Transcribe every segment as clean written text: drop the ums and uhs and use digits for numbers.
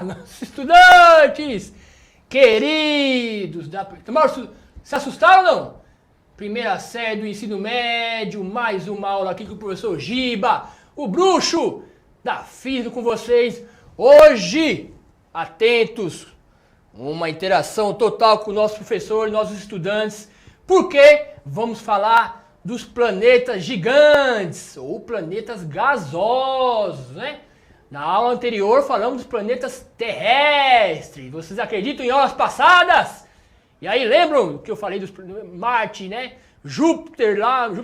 nossos estudantes queridos se assustaram ou não? Primeira série do ensino médio, mais uma aula aqui com o professor Giba, o bruxo da física com vocês. Hoje, atentos, uma interação total com o nosso professor e nossos estudantes, porque vamos falar dos planetas gigantes, ou planetas gasosos, né? Na aula anterior falamos dos planetas terrestres. Vocês acreditam em aulas passadas? E aí lembram que eu falei dos Marte, né? Júpiter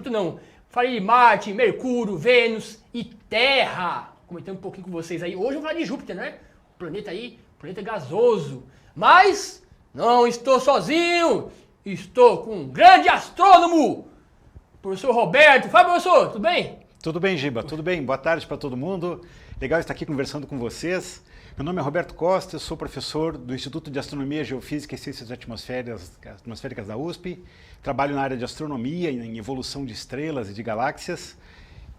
não. Falei de Marte, Mercúrio, Vênus e Terra. Comentando um pouquinho com vocês aí. Hoje eu vou falar de Júpiter, né? Planeta aí, planeta gasoso. Mas não estou sozinho. Estou com um grande astrônomo, professor Roberto. Fala, professor, tudo bem? Tudo bem, Giba, tudo bem. Boa tarde para todo mundo. Legal estar aqui conversando com vocês. Meu nome é Roberto Costa, eu sou professor do Instituto de Astronomia, Geofísica e Ciências Atmosféricas da USP. Trabalho na área de astronomia, em evolução de estrelas e de galáxias.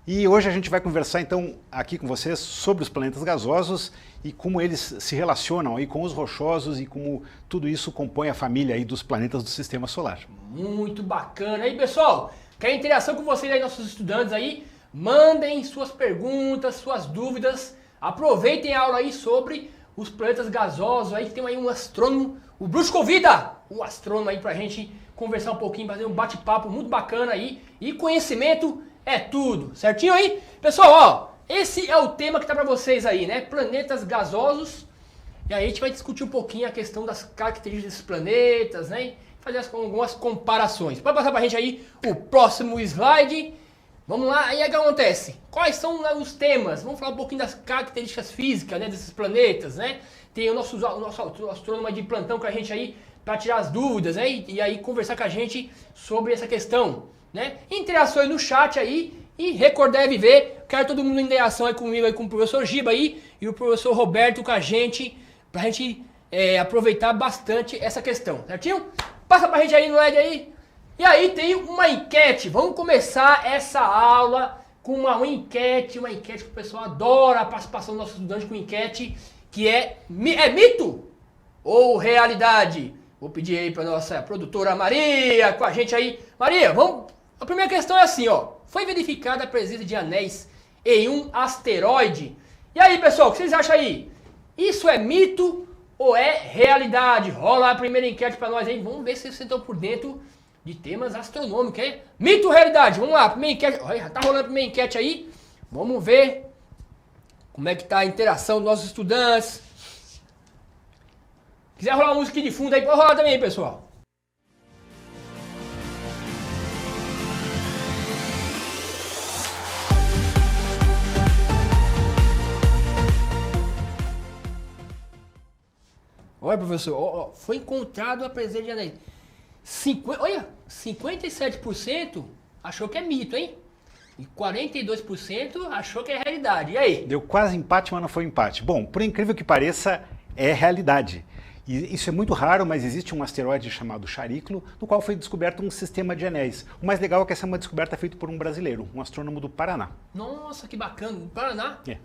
E hoje a gente vai conversar então aqui com vocês sobre os planetas gasosos e como eles se relacionam aí com os rochosos e como tudo isso compõe a família aí dos planetas do Sistema Solar. Muito bacana. Aí, pessoal, quer interação com vocês aí, nossos estudantes aí? Mandem suas perguntas, suas dúvidas. Aproveitem a aula aí sobre os planetas gasosos aí, que tem aí um astrônomo. O Bruxo convida o astrônomo aí pra gente conversar um pouquinho, fazer um bate-papo muito bacana aí. E conhecimento é tudo, certinho aí? Pessoal, ó, esse é o tema que tá pra vocês aí, né? Planetas gasosos. E aí a gente vai discutir um pouquinho a questão das características desses planetas, né? Fazer algumas comparações. Pode passar pra gente aí o próximo slide. Vamos lá, aí o que acontece? Quais são os temas? Vamos falar um pouquinho das características físicas, né, desses planetas, né? Tem o nosso astrônomo de plantão com a gente aí para tirar as dúvidas, né? E aí conversar com a gente sobre essa questão, né? Interações no chat aí e recordar é viver. Quero todo mundo em interação aí comigo, aí com o professor Giba aí e o professor Roberto com a gente, pra gente aproveitar bastante essa questão, certinho? Passa pra gente aí no LED aí. E aí tem uma enquete, vamos começar essa aula com uma enquete que o pessoal adora a participação dos nossos estudantes com enquete, que é mito ou realidade? Vou pedir aí para nossa produtora Maria com a gente aí. Maria, vamos. A primeira questão é assim, ó. Foi verificada a presença de anéis em um asteroide? E aí, pessoal, o que vocês acham aí? Isso é mito ou é realidade? Rola a primeira enquete para nós aí, vamos ver se vocês estão por dentro de temas astronômicos, hein? Mito ou realidade? Vamos lá, primeira enquete. Olha, tá rolando a primeira enquete aí. Vamos ver como é que tá a interação dos nossos estudantes. Quiser rolar uma música de fundo aí, pode rolar também, pessoal. Olha, professor, ó, foi encontrado a presença de anéis. 57% achou que é mito, hein? E 42% achou que é realidade. E aí? Deu quase empate, mas não foi empate. Bom, por incrível que pareça, é realidade. E isso é muito raro, mas existe um asteroide chamado Chariclo, no qual foi descoberto um sistema de anéis. O mais legal é que essa é uma descoberta feita por um brasileiro, um astrônomo do Paraná. Nossa, que bacana. Do Paraná? É.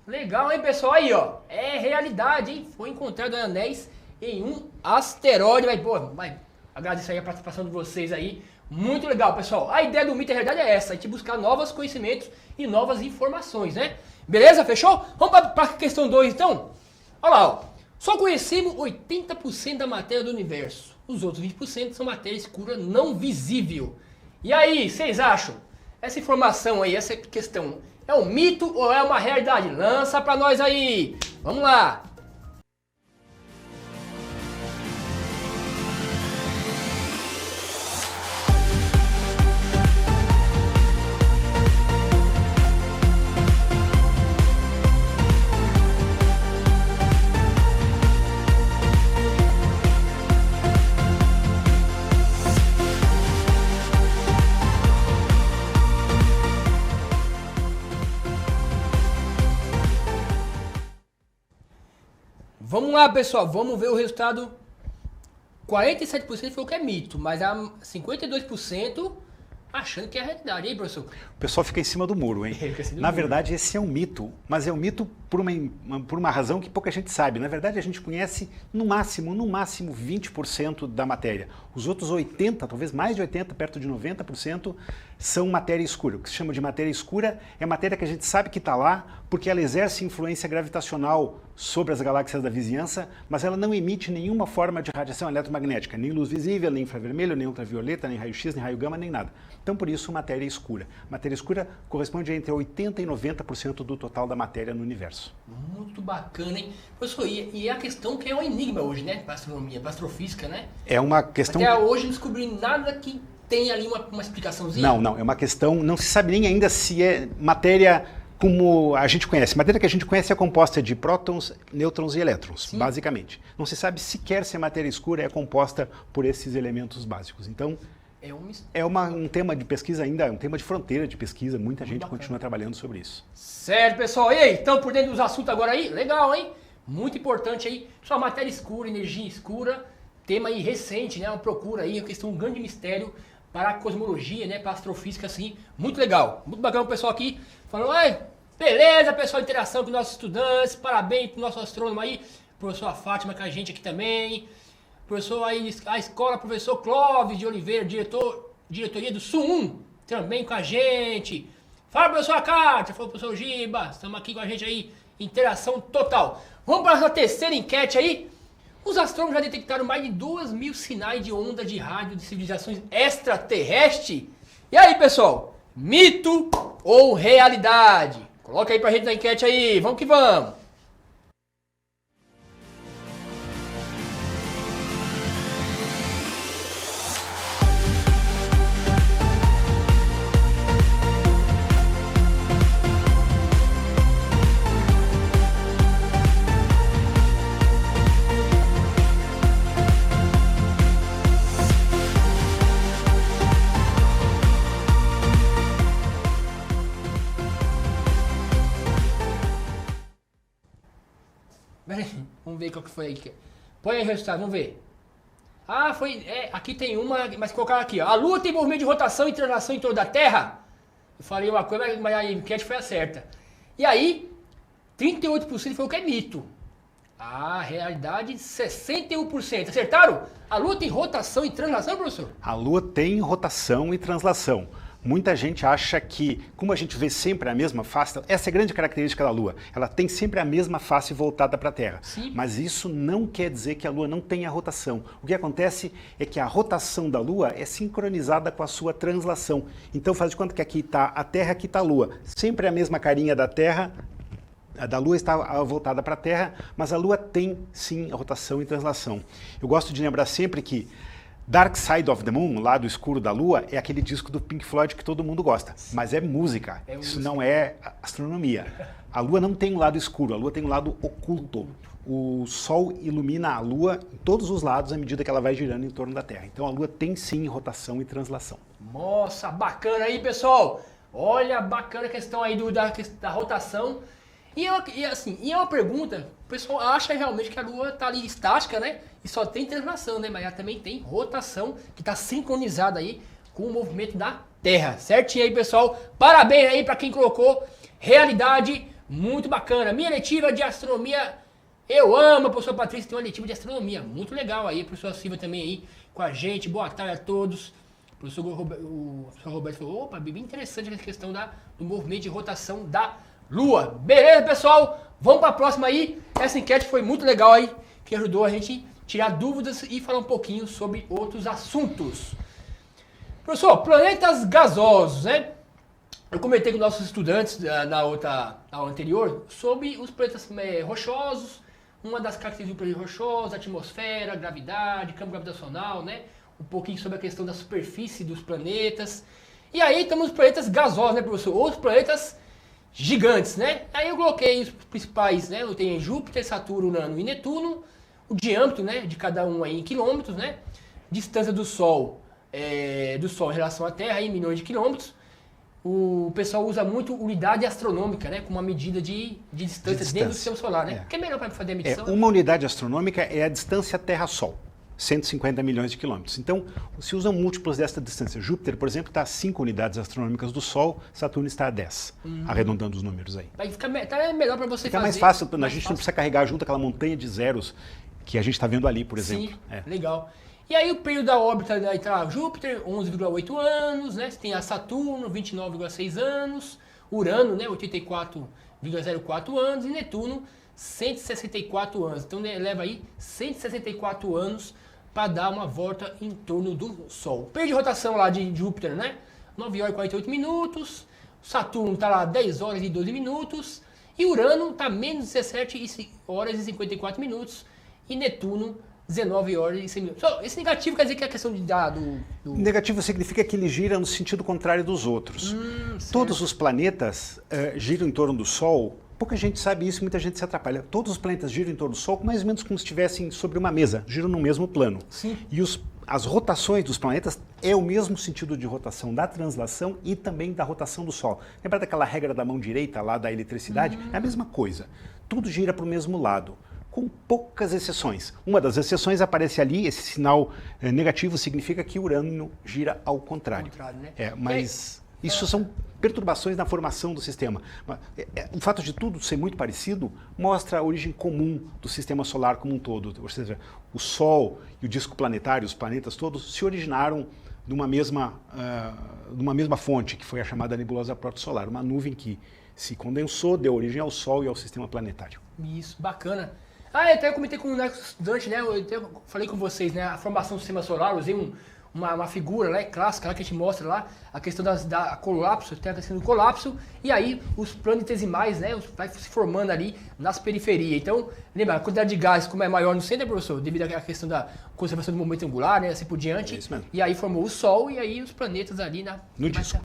Legal, hein, pessoal? Aí, ó. É realidade, hein? Foi encontrado anéis em um asteroide. Vai agradecer aí a participação de vocês aí. Muito legal, pessoal. A ideia do mito e a realidade é essa. A gente buscar novos conhecimentos e novas informações, né? Beleza? Fechou? Vamos para a questão 2, então? Olha lá, ó. Só conhecemos 80% da matéria do universo. Os outros 20% são matéria escura não visível. E aí, vocês acham? Essa informação aí, essa questão, é um mito ou é uma realidade? Lança pra nós aí. Vamos lá. Vamos lá, pessoal, vamos ver o resultado. 47% falou que é mito, mas há 52% achando que é realidade. E aí, professor? O pessoal fica em cima do muro, hein? Na verdade, esse é um mito, mas é um mito por uma razão que pouca gente sabe. Na verdade, a gente conhece no máximo 20% da matéria. Os outros 80%, talvez mais de 80%, perto de 90%, são matéria escura. O que se chama de matéria escura é matéria que a gente sabe que está lá porque ela exerce influência gravitacional sobre as galáxias da vizinhança, mas ela não emite nenhuma forma de radiação eletromagnética, nem luz visível, nem infravermelho, nem ultravioleta, nem raio-x, nem raio gama, nem nada. Então, por isso, matéria escura. Matéria escura corresponde a entre 80% e 90% do total da matéria no universo. Muito bacana, hein? Professor, e é a questão que é um enigma hoje, né? Para astronomia, para astrofísica, né? É uma questão... Até hoje não descobri nada que tem ali uma explicaçãozinha. Não, é uma questão... Não se sabe nem ainda se é matéria como a gente conhece. A matéria que a gente conhece é composta de prótons, nêutrons e elétrons, sim, basicamente. Não se sabe sequer se a matéria escura é composta por esses elementos básicos. Então... É um tema de pesquisa ainda, um tema de fronteira de pesquisa, muita gente continua trabalhando sobre isso. Certo, pessoal. E aí, estão por dentro dos assuntos agora aí? Legal, hein? Muito importante aí. Só matéria escura, energia escura, tema aí recente, né? Uma procura aí, uma questão, um grande mistério para a cosmologia, né? Para a astrofísica, assim. Muito legal. Muito bacana o pessoal aqui falando, ai, beleza, pessoal, interação com nossos estudantes, parabéns para o nosso astrônomo aí, professora Fátima com a gente aqui também. Professor aí, a escola, professor Clóvis de Oliveira, diretoria do SU1, também com a gente. Fala, professor Cátia, fala, professor Giba, estamos aqui com a gente aí, interação total. Vamos para a nossa terceira enquete aí. Os astrônomos já detectaram mais de 2.000 sinais de onda de rádio de civilizações extraterrestres. E aí, pessoal, mito ou realidade? Coloca aí pra gente na enquete aí, vamos que vamos. Vamos ver qual que foi aí. Põe aí o resultado, vamos ver. Ah, foi... aqui tem uma, mas colocaram aqui, ó. A Lua tem movimento de rotação e translação em torno da Terra? Eu falei uma coisa, mas a enquete foi a certa. E aí, 38% foi o que é mito. Ah, realidade, 61%. Acertaram? A Lua tem rotação e translação, professor? A Lua tem rotação e translação. Muita gente acha que, como a gente vê sempre a mesma face, essa é a grande característica da Lua, ela tem sempre a mesma face voltada para a Terra. Sim. Mas isso não quer dizer que a Lua não tenha rotação. O que acontece é que a rotação da Lua é sincronizada com a sua translação. Então faz de conta que aqui está a Terra, aqui está a Lua. Sempre a mesma carinha da Terra, a da Lua está voltada para a Terra, mas a Lua tem sim a rotação e translação. Eu gosto de lembrar sempre que Dark Side of the Moon, Lado Escuro da Lua, é aquele disco do Pink Floyd que todo mundo gosta, mas é música, isso não é astronomia. A Lua não tem um lado escuro, a Lua tem um lado oculto. O Sol ilumina a Lua em todos os lados à medida que ela vai girando em torno da Terra. Então a Lua tem sim rotação e translação. Nossa, bacana aí, pessoal! Olha, bacana a questão aí da rotação. E é uma pergunta, o pessoal acha realmente que a Lua está ali estática, né? E só tem translação, né? Mas ela também tem rotação, que está sincronizada aí com o movimento da Terra. Certinho aí, pessoal. Parabéns aí para quem colocou. Realidade muito bacana. Minha letiva de astronomia, eu amo. A professora Patrícia tem uma letiva de astronomia. Muito legal aí. A professora Silvia também aí com a gente. Boa tarde a todos. O professor Roberto falou, opa, bem interessante essa questão do movimento de rotação da Lua. Beleza, pessoal? Vamos para a próxima aí. Essa enquete foi muito legal aí, que ajudou a gente tirar dúvidas e falar um pouquinho sobre outros assuntos. Professor, planetas gasosos, né? Eu comentei com nossos estudantes na outra aula anterior sobre os planetas rochosos, uma das características do planeta rochoso, atmosfera, gravidade, campo gravitacional, né? Um pouquinho sobre a questão da superfície dos planetas. E aí temos os planetas gasosos, né, professor? Outros planetas gigantes, né? Aí eu coloquei os principais, né? Eu tenho Júpiter, Saturno, Urano e Netuno. O diâmetro, né, de cada um aí em quilômetros, né? Distância do Sol em relação à Terra em milhões de quilômetros. O pessoal usa muito unidade astronômica, né? Como uma medida de distância dentro do sistema solar, né? Que é melhor para fazer a medição. Uma unidade astronômica é a distância Terra-Sol. 150 milhões de quilômetros. Então, se usam múltiplos desta distância. Júpiter, por exemplo, está a 5 unidades astronômicas do Sol, Saturno está a 10, arredondando os números aí. Aí fica melhor para você Fica fazer. mais fácil, a gente não precisa carregar junto aquela montanha de zeros que a gente está vendo ali, por exemplo. Sim, legal. E aí o período da órbita, aí tá Júpiter, 11,8 anos, né? Você tem a Saturno, 29,6 anos, Urano, né, 84,04 anos, e Netuno, 164 anos. Então leva aí 164 anos para dar uma volta em torno do Sol. O período de rotação lá de Júpiter, né? 9 horas e 48 minutos. Saturno está lá 10 horas e 12 minutos. E Urano está menos 17 horas e 54 minutos. E Netuno, 19 horas e 100 minutos. Esse negativo quer dizer que é a questão de do... Negativo significa que ele gira no sentido contrário dos outros. Todos os planetas giram em torno do Sol. Pouca gente sabe isso, muita gente se atrapalha. Todos os planetas giram em torno do Sol, mais ou menos como se estivessem sobre uma mesa, giram no mesmo plano. Sim. E as rotações dos planetas é o mesmo sentido de rotação da translação e também da rotação do Sol. Lembra daquela regra da mão direita lá da eletricidade? É a mesma coisa. Tudo gira para o mesmo lado, com poucas exceções. Uma das exceções aparece ali, esse sinal negativo significa que Urano gira ao contrário. Né? Mas isso são perturbações na formação do sistema. O fato de tudo ser muito parecido mostra a origem comum do sistema solar como um todo. Ou seja, o Sol e o disco planetário, os planetas todos, se originaram de uma mesma fonte, que foi a chamada nebulosa protosolar, uma nuvem que se condensou, deu origem ao Sol e ao sistema planetário. Isso, bacana. Eu até comentei com o estudante, né? Eu até falei com vocês, né? A formação do sistema solar, eu usei uma figura lá, clássica lá, que a gente mostra lá, a questão da colapso, tem a questão do colapso, e aí os planetesimais, né? Vai se formando ali nas periferias. Então, lembra, a quantidade de gás, como é maior no centro, professor, devido à questão da conservação do momento angular, né? Assim por diante. É isso mesmo. E aí formou o Sol e aí os planetas ali no disco.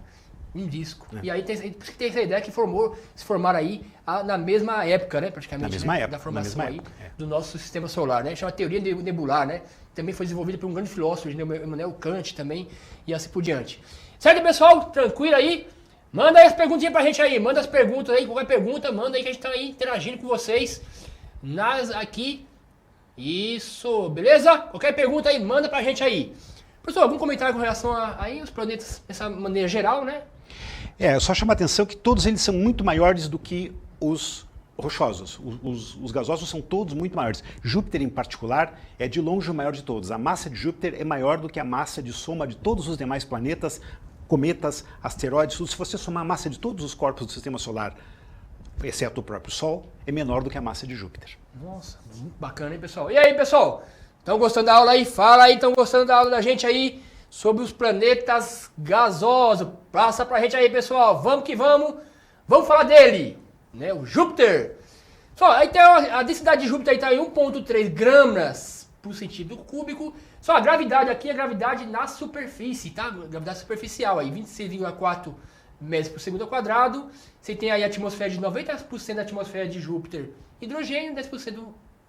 Um disco. E aí tem essa ideia que se formaram aí na mesma época, né? Praticamente. Na mesma época. Da formação aí do nosso sistema solar, né? Chama teoria nebular, né? Também foi desenvolvida por um grande filósofo, Immanuel Kant também, e assim por diante. Certo, pessoal? Tranquilo aí? Manda aí as perguntinhas pra gente aí. Manda as perguntas aí. Qualquer pergunta, manda aí que a gente tá aí interagindo com vocês. Aqui. Isso, beleza? Qualquer pergunta aí, manda pra gente aí. Professor, algum comentário com relação aí os planetas dessa maneira geral, né? Só chama a atenção que todos eles são muito maiores do que os rochosos. Os gasosos são todos muito maiores. Júpiter, em particular, é de longe o maior de todos. A massa de Júpiter é maior do que a massa de soma de todos os demais planetas, cometas, asteroides. Se você somar a massa de todos os corpos do Sistema Solar, exceto o próprio Sol, é menor do que a massa de Júpiter. Nossa, muito bacana, hein, pessoal? E aí, pessoal? Estão gostando da aula aí? Fala aí, estão gostando da aula da gente aí? Sobre os planetas gasosos. Passa pra gente aí, pessoal. Vamos que vamos. Vamos falar dele, né? O Júpiter. Só, aí tem a densidade de Júpiter aí tá em 1,3 gramas por centímetro cúbico. Só a gravidade aqui é a gravidade na superfície, tá? Gravidade superficial aí, 26,4 metros por segundo ao quadrado. Você tem aí a atmosfera de 90% da atmosfera de Júpiter, hidrogênio, 10%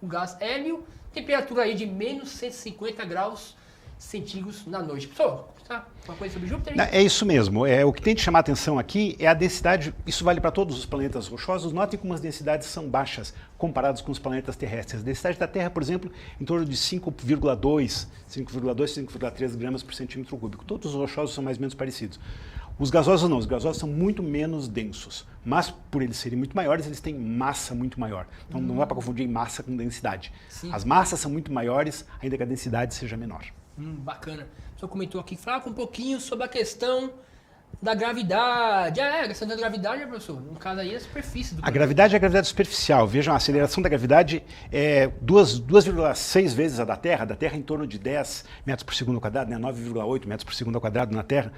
o gás hélio. Temperatura aí de menos 150 graus centígrados na noite. Pessoal, tá? Uma coisa sobre Júpiter? É isso mesmo. O que tem de chamar a atenção aqui é a densidade. Isso vale para todos os planetas rochosos. Notem como as densidades são baixas comparadas com os planetas terrestres. A densidade da Terra, por exemplo, em torno de 5,2, 5,3 gramas por centímetro cúbico. Todos os rochosos são mais ou menos parecidos. Os gasosos não, os gasosos são muito menos densos, mas por eles serem muito maiores, eles têm massa muito maior. Então não dá para confundir massa com densidade. Sim. As massas são muito maiores, ainda que a densidade seja menor. Bacana. O senhor comentou aqui, fala um pouquinho sobre a questão da gravidade. A questão da gravidade, né, professor? No caso aí, é a superfície do planeta. A gravidade é a gravidade superficial. Vejam, a aceleração da gravidade é 2,6 vezes a da Terra em torno de 10 metros por segundo ao quadrado, né? 9,8 metros por segundo ao quadrado na Terra.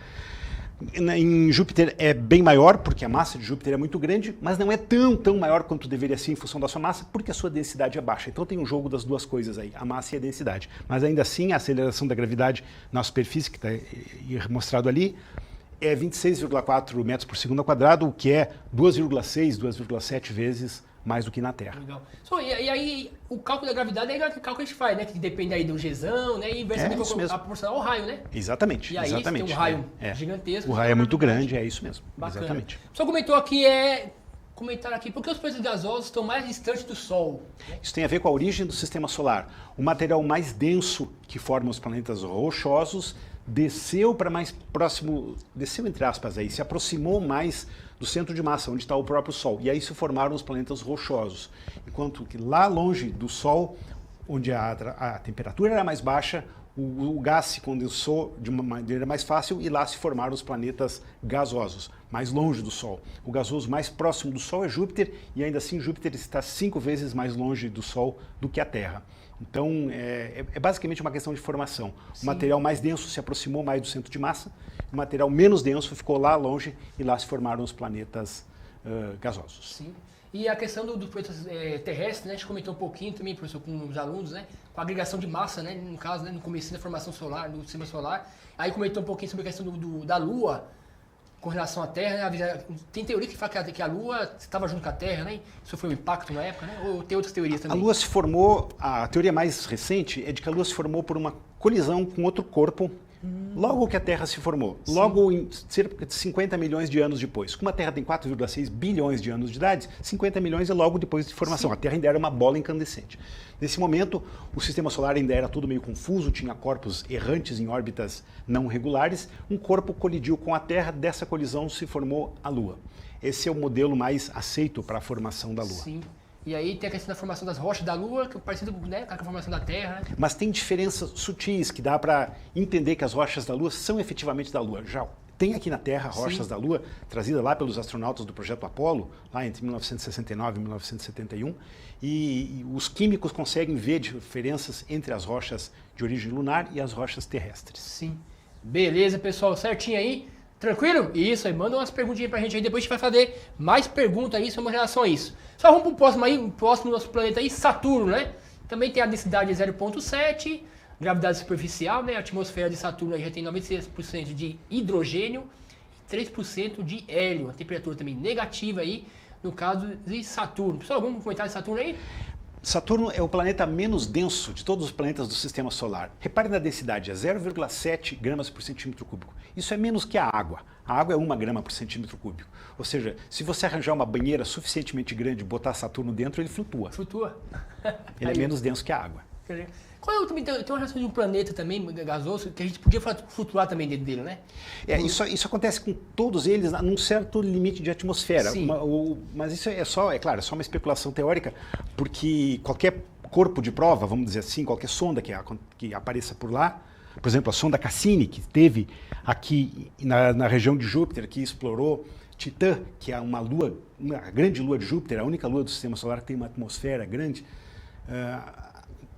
Em Júpiter é bem maior, porque a massa de Júpiter é muito grande, mas não é tão maior quanto deveria ser em função da sua massa, porque a sua densidade é baixa. Então tem um jogo das duas coisas aí, a massa e a densidade. Mas ainda assim, a aceleração da gravidade na superfície, que está mostrado ali, é 26,4 metros por segundo ao quadrado, o que é 2,7 vezes mais do que na Terra. Legal. E aí, o cálculo da gravidade é o cálculo que a gente faz, né? Que depende aí do Gesão, né? E inversamente proporcional ao raio, né? Exatamente. E aí exatamente. Tem um raio gigantesco. O raio é muito grande, é isso mesmo. Bacana. Exatamente. O senhor comentou aqui comentaram aqui, por que os planetas gasosos estão mais distantes do Sol? Isso tem a ver com a origem do sistema solar. O material mais denso que forma os planetas rochosos desceu para mais próximo, desceu entre aspas aí, se aproximou mais do centro de massa, onde está o próprio Sol. E aí se formaram os planetas rochosos. Enquanto que lá longe do Sol, onde a temperatura era mais baixa, o gás se condensou de uma maneira mais fácil e lá se formaram os planetas gasosos, mais longe do Sol. O gasoso mais próximo do Sol é Júpiter e ainda assim Júpiter está 5 vezes mais longe do Sol do que a Terra. Então é basicamente uma questão de formação. Sim. O material mais denso se aproximou mais do centro de massa, o material menos denso ficou lá longe e lá se formaram os planetas gasosos. Sim. E a questão dos planetas terrestres, né? A gente comentou um pouquinho também, professor, com os alunos, né? Com a agregação de massa, né? No caso, né? No começo da formação solar, do sistema solar. Aí comentou um pouquinho sobre a questão da Lua com relação à Terra, né? Tem teoria que fala que a Lua estava junto com a Terra, né? Isso foi um impacto na época, né? Ou tem outras teorias também? A Lua se formou, a teoria mais recente é de que a Lua se formou por uma colisão com outro corpo logo que a Terra se formou, sim, logo em cerca de 50 milhões de anos depois. Como a Terra tem 4,6 bilhões de anos de idade, 50 milhões é logo depois de formação. Sim. A Terra ainda era uma bola incandescente. Nesse momento, o sistema solar ainda era tudo meio confuso, tinha corpos errantes em órbitas não regulares. Um corpo colidiu com a Terra, dessa colisão se formou a Lua. Esse é o modelo mais aceito para a formação da Lua. Sim. E aí tem a questão da formação das rochas da Lua, que é parecido, né, com a formação da Terra. Né? Mas tem diferenças sutis que dá para entender que as rochas da Lua são efetivamente da Lua. Já tem aqui na Terra rochas, sim, da Lua, trazidas lá pelos astronautas do projeto Apollo, lá entre 1969 e 1971, e os químicos conseguem ver diferenças entre as rochas de origem lunar e as rochas terrestres. Sim. Beleza, pessoal, certinho aí? Tranquilo? Isso aí, manda umas perguntinhas pra gente aí, depois a gente vai fazer mais perguntas aí sobre relação a isso. Só vamos pro próximo aí, o próximo nosso planeta aí, Saturno, né? Também tem a densidade de 0,7, gravidade superficial, né? A atmosfera de Saturno aí já tem 96% de hidrogênio e 3% de hélio. A temperatura também negativa aí, no caso de Saturno. Pessoal, algum comentário de Saturno aí? Saturno é o planeta menos denso de todos os planetas do Sistema Solar. Repare na densidade, é 0,7 gramas por centímetro cúbico. Isso é menos que a água. A água é 1 grama por centímetro cúbico. Ou seja, se você arranjar uma banheira suficientemente grande e botar Saturno dentro, ele flutua. Flutua. Ele é menos denso que a água. Qual também tem uma relação de um planeta também gasoso que a gente podia flutuar também dentro dele, né? Isso acontece com todos eles num certo limite de atmosfera. Mas isso é claro, é só uma especulação teórica, porque qualquer corpo de prova, vamos dizer assim, qualquer sonda que apareça por lá, por exemplo, a sonda Cassini, que esteve aqui na região de Júpiter, que explorou Titã, que é uma grande lua de Júpiter, a única lua do Sistema Solar que tem uma atmosfera grande.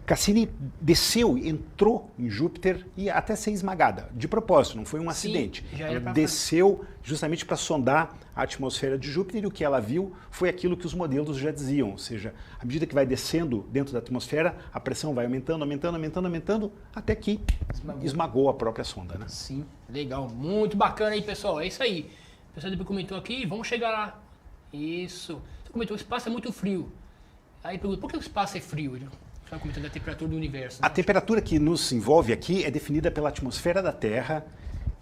Cassini desceu, entrou em Júpiter e até ser esmagada, de propósito, não foi um acidente. Ela desceu justamente para sondar a atmosfera de Júpiter e o que ela viu foi aquilo que os modelos já diziam, ou seja, à medida que vai descendo dentro da atmosfera, a pressão vai aumentando, até que esmagou a própria sonda. Né? Sim, legal, muito bacana aí, pessoal, é isso aí. O pessoal depois comentou aqui, vamos chegar lá. Isso. Você comentou, o espaço é muito frio. Aí pergunta, por que o espaço é frio? Estava comentando a temperatura do universo. Né? A temperatura que nos envolve aqui é definida pela atmosfera da Terra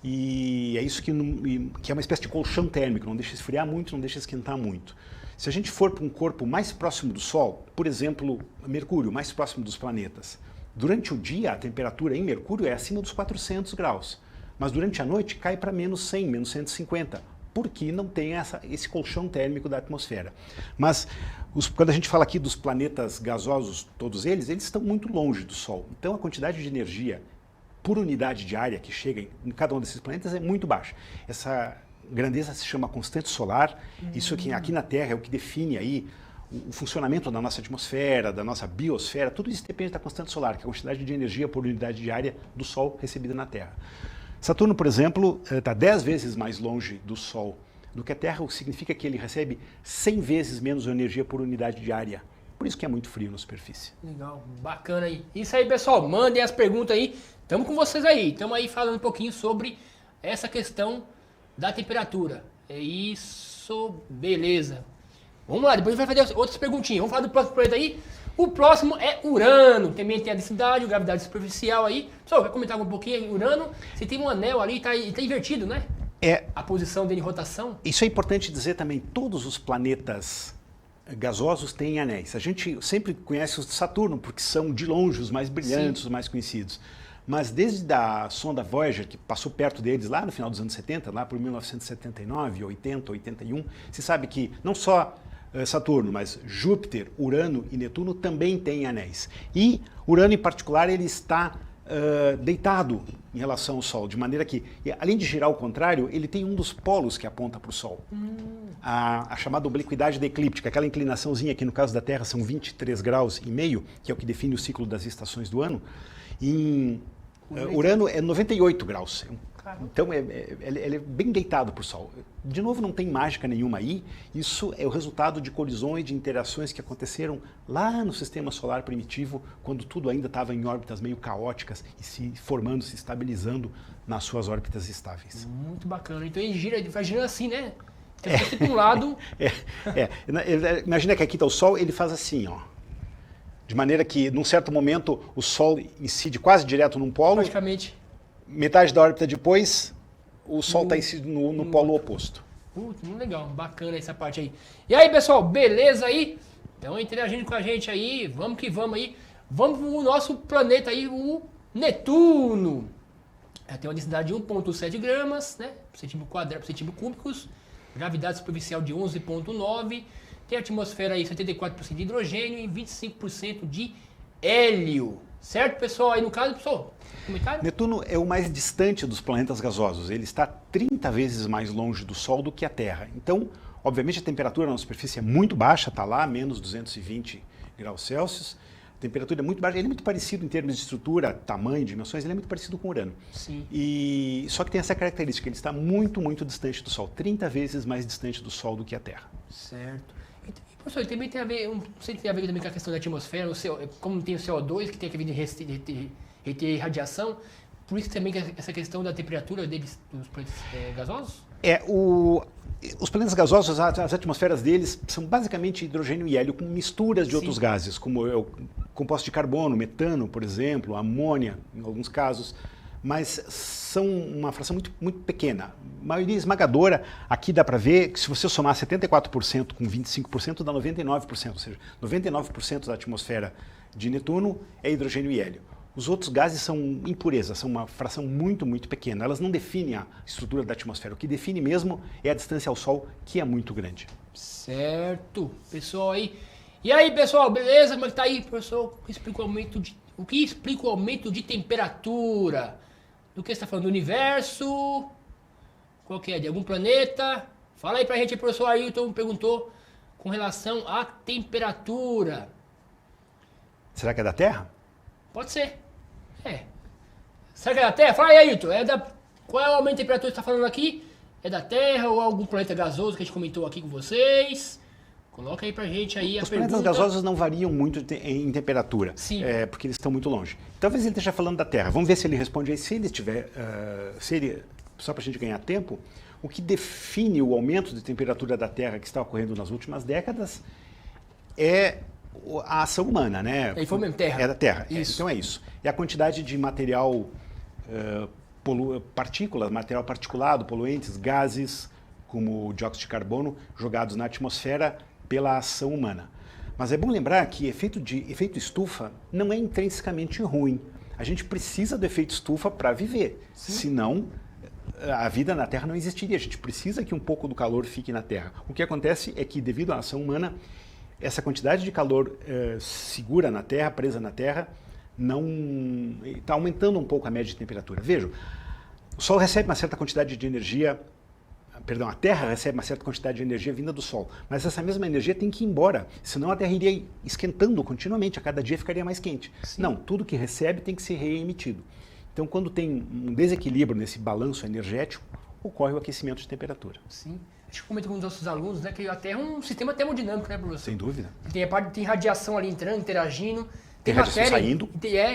e é isso que é uma espécie de colchão térmico, não deixa esfriar muito, não deixa esquentar muito. Se a gente for para um corpo mais próximo do Sol, por exemplo, Mercúrio, mais próximo dos planetas, durante o dia a temperatura em Mercúrio é acima dos 400 graus, mas durante a noite cai para menos 100, menos 150, porque não tem esse colchão térmico da atmosfera. Mas quando a gente fala aqui dos planetas gasosos, todos eles estão muito longe do Sol. Então a quantidade de energia por unidade de área que chega em cada um desses planetas é muito baixa. Essa grandeza se chama constante solar. Isso aqui na Terra é o que define aí o funcionamento da nossa atmosfera, da nossa biosfera. Tudo isso depende da constante solar, que é a quantidade de energia por unidade de área do Sol recebida na Terra. Saturno, por exemplo, está 10 vezes mais longe do Sol do que a Terra, o que significa que ele recebe 100 vezes menos energia por unidade de área. Por isso que é muito frio na superfície. Legal, bacana aí. Isso aí, pessoal, mandem as perguntas aí. Estamos com vocês aí. Estamos aí falando um pouquinho sobre essa questão da temperatura. É isso, beleza. Vamos lá, depois a gente vai fazer outras perguntinhas. Vamos falar do próximo planeta aí. O próximo é Urano, também tem a densidade, gravidade superficial aí. Pessoal, vai comentar um pouquinho, Urano, você tem um anel ali, tá invertido, né? a posição dele em rotação? Isso é importante dizer também, todos os planetas gasosos têm anéis. A gente sempre conhece os de Saturno, porque são de longe os mais brilhantes, os mais conhecidos. Mas desde a sonda Voyager, que passou perto deles lá no final dos anos 70, lá por 1979, 80, 81, se sabe que não só Saturno, mas Júpiter, Urano e Netuno também têm anéis. E Urano, em particular, ele está deitado em relação ao Sol, de maneira que, além de girar ao contrário, ele tem um dos polos que aponta para o Sol. A chamada obliquidade da eclíptica, aquela inclinaçãozinha que no caso da Terra são 23 graus e meio, que é o que define o ciclo das estações do ano. Em Urano é 98 graus. Então ele é bem deitado para o Sol. De novo, não tem mágica nenhuma aí. Isso é o resultado de colisões, de interações que aconteceram lá no sistema solar primitivo, quando tudo ainda estava em órbitas meio caóticas e se formando, se estabilizando nas suas órbitas estáveis. Muito bacana. Então ele vai girando assim, né? Então você tem um lado... Imagina que aqui está o Sol, ele faz assim, ó. De maneira que, num certo momento, o Sol incide quase direto num polo. Praticamente. Metade da órbita depois, o Sol está incidindo no polo oposto. Muito legal, bacana essa parte aí. E aí, pessoal, beleza aí? Então, interagindo com a gente aí, vamos que vamos aí. Vamos pro nosso planeta aí, o Netuno. Tem uma densidade de 1,7 gramas, né? Por centímetro quadrado, por centímetro cúbicos. Gravidade superficial de 11,9. Tem atmosfera aí 74% de hidrogênio e 25% de hélio. Certo, pessoal? Aí no caso, pessoal, comentário? Netuno é o mais distante dos planetas gasosos. Ele está 30 vezes mais longe do Sol do que a Terra. Então, obviamente, a temperatura na superfície é muito baixa, está lá, menos 220 graus Celsius. A temperatura é muito baixa. Ele é muito parecido em termos de estrutura, tamanho, dimensões, ele é muito parecido com Urano. Sim. Só que tem essa característica, ele está muito, muito distante do Sol. 30 vezes mais distante do Sol do que a Terra. Certo. Professor, também tem a ver, não sei se tem a ver também com a questão da atmosfera, como tem o CO2, que tem que vir de reter radiação, por isso também essa questão da temperatura deles, dos planetas gasosos? Os planetas gasosos, as atmosferas deles são basicamente hidrogênio e hélio com misturas de outros gases, como o composto de carbono, metano, por exemplo, amônia, em alguns casos, mas são uma fração muito, muito pequena. A maioria esmagadora, aqui dá para ver que se você somar 74% com 25% dá 99%, ou seja, 99% da atmosfera de Netuno é hidrogênio e hélio. Os outros gases são impurezas, são uma fração muito, muito pequena. Elas não definem a estrutura da atmosfera. O que define mesmo é a distância ao Sol, que é muito grande. Certo. Pessoal aí. E aí, pessoal, beleza? Como é que tá aí, professor? O que explica o aumento de temperatura? Do que você está falando? Do universo? Qual que é? De algum planeta? Fala aí pra gente, professor Ailton perguntou com relação à temperatura. Será que é da Terra? Pode ser. Será que é da Terra? Fala aí, Ailton. Qual é o aumento de temperatura que você está falando aqui? É da Terra ou algum planeta gasoso que a gente comentou aqui com vocês? Coloca aí pra gente aí a pergunta. Os planetas gasosos não variam muito em temperatura, Sim. Porque eles estão muito longe. Talvez ele esteja falando da Terra. Vamos ver se ele responde aí. Se ele estiver, só para a gente ganhar tempo, o que define o aumento de temperatura da Terra que está ocorrendo nas últimas décadas é a ação humana, né? Ele foi mesmo, Terra. É da Terra. Isso. Então é isso. É a quantidade de material, partículas, material particulado, poluentes, gases, como o dióxido de carbono, jogados na atmosfera pela ação humana. Mas é bom lembrar que efeito estufa não é intrinsecamente ruim. A gente precisa do efeito estufa para viver. Sim. Senão, a vida na Terra não existiria. A gente precisa que um pouco do calor fique na Terra. O que acontece é que, devido à ação humana, essa quantidade de calor segura na Terra, presa na Terra, não está aumentando um pouco a média de temperatura. Vejam, o Sol recebe uma certa quantidade de energia. A Terra recebe uma certa quantidade de energia vinda do Sol, mas essa mesma energia tem que ir embora, senão a Terra iria esquentando continuamente, a cada dia ficaria mais quente. Sim. Não, tudo que recebe tem que ser reemitido. Então, quando tem um desequilíbrio nesse balanço energético, ocorre o aquecimento de temperatura. Sim. A gente comenta com os nossos alunos, né, que a Terra é um sistema termodinâmico, né, professor? Sem dúvida. Tem radiação ali entrando, interagindo. Tem radiação saindo.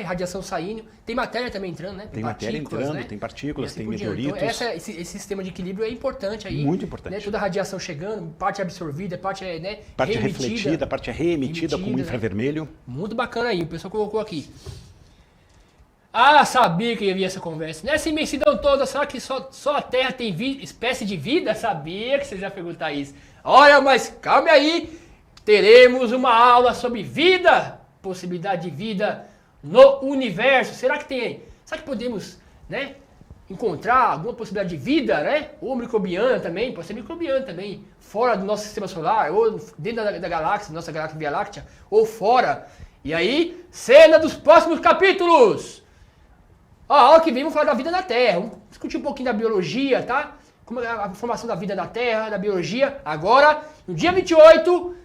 Radiação saindo. Tem matéria também entrando, né? Tem matéria entrando, né? Tem partículas, assim tem meteoritos. Então, esse sistema de equilíbrio é importante aí. Muito importante. Né? Toda a radiação chegando, parte é absorvida, parte é parte refletida, parte é reemitida como infravermelho. Muito bacana aí, o pessoal colocou aqui. Ah, sabia que ia vir essa conversa. Nessa imensidão toda, será que só a Terra tem espécie de vida? Sabia que vocês iam perguntar isso. Olha, mas calme aí. Teremos uma aula sobre vida, possibilidade de vida no universo. Será que podemos, né, encontrar alguma possibilidade de vida, né? Ou microbiana também, pode ser microbiana também, fora do nosso sistema solar, ou dentro da galáxia, nossa galáxia Via Láctea, ou fora. E aí, cena dos próximos capítulos. Ó, a aula que vem, vamos falar da vida na Terra, vamos discutir um pouquinho da biologia, tá? Como é a formação da vida na Terra, da biologia. Agora, no dia 28,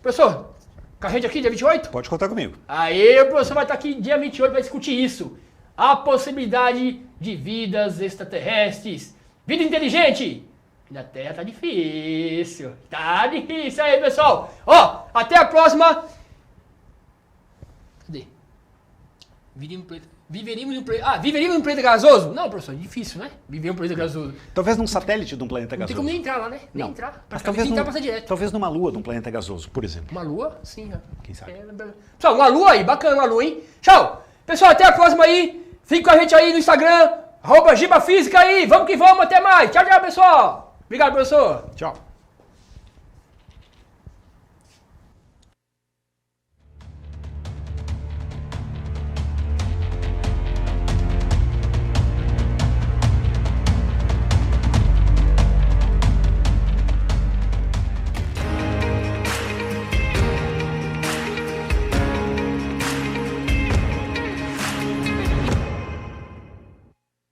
professor, com a gente aqui, dia 28? Pode contar comigo. Aí, o professor vai estar aqui dia 28 para discutir isso. A possibilidade de vidas extraterrestres. Vida inteligente. Na Terra tá difícil. Tá difícil aí, pessoal. Ó, até a próxima. Cadê? Viveríamos num planeta gasoso? Não, professor, difícil, né? Viver um planeta gasoso. Talvez num satélite de um planeta Não gasoso. tem como nem entrar lá, né? Nem Não. entrar. Mas talvez, passar direto. talvez numa lua de um planeta gasoso, por exemplo. Uma lua? Sim. Quem sabe? Pessoal, uma lua aí. Bacana uma lua, hein? Tchau. Pessoal, até a próxima aí. Fique com a gente aí no Instagram. @GibaFísica aí. Vamos que vamos. Até mais. Tchau, tchau, pessoal. Obrigado, professor. Tchau.